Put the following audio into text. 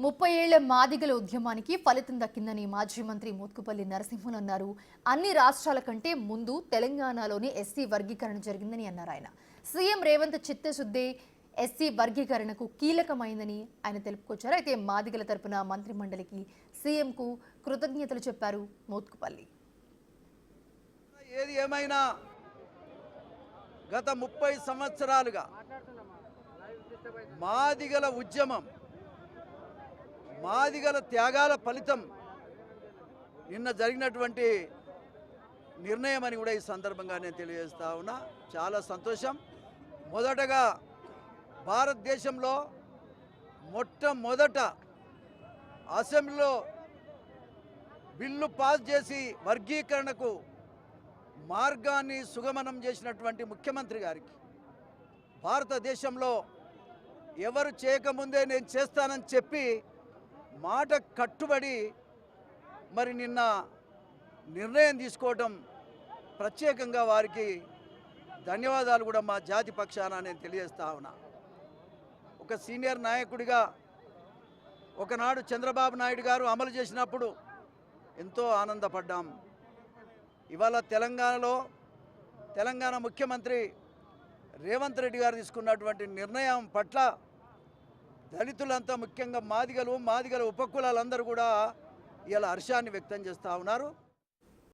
30 ఏళ్ల మాదిగల ఉద్యమానికి ఫలితం దక్కిందని మాజీ మంత్రి మోత్కుపల్లి నరసింహన్ అన్నారు. అన్ని రాష్ట్రాల కంటే ముందు తెలంగాణలోని ఎస్సీ వర్గీకరణ జరిగిందని అన్నారు. ఆయన సీఎం రేవంత్ చిత్తశుద్ధి ఎస్సీ వర్గీకరణకు కీలకమైందని ఆయన తెలుపుకొచ్చారు. అయితే మాదిగల తరపున మంత్రి మండలికి సీఎంకు కృతజ్ఞతలు చెప్పారు మోత్కుపల్లి. ఏది ఏమైనా గత 30 సంవత్సరాలుగా మాదిగల ఉద్యమం, మాదిగల త్యాగాల ఫలితం నిన్న జరిగినటువంటి నిర్ణయం అని కూడా ఈ సందర్భంగా నేను తెలియజేస్తా ఉన్నా. చాలా సంతోషం. మొదటగా భారతదేశంలో మొట్టమొదట అసెంబ్లీలో బిల్లు పాస్ చేసి వర్గీకరణకు మార్గాన్ని సుగమనం చేసినటువంటి ముఖ్యమంత్రి గారికి, భారతదేశంలో ఎవరు చేయకముందే నేను చేస్తానని చెప్పి మాట కట్టుబడి మరి నిన్న నిర్ణయం తీసుకోవడం, ప్రత్యేకంగా వారికి ధన్యవాదాలు కూడా మా జాతి పక్షాన నేను తెలియజేస్తా ఉన్నా. ఒక సీనియర్ నాయకుడిగా ఒకనాడు చంద్రబాబు నాయుడు గారు అమలు చేసినప్పుడు ఎంతో ఆనందపడ్డాం. ఇవాళ తెలంగాణ ముఖ్యమంత్రి రేవంత్ రెడ్డి గారు తీసుకున్నటువంటి నిర్ణయం పట్ల దళితులంతా, ముఖ్యంగా మాదిగల ఉపకులాలందరూ కూడా ఇలా హర్షాన్ని వ్యక్తం చేస్తూ ఉన్నారు.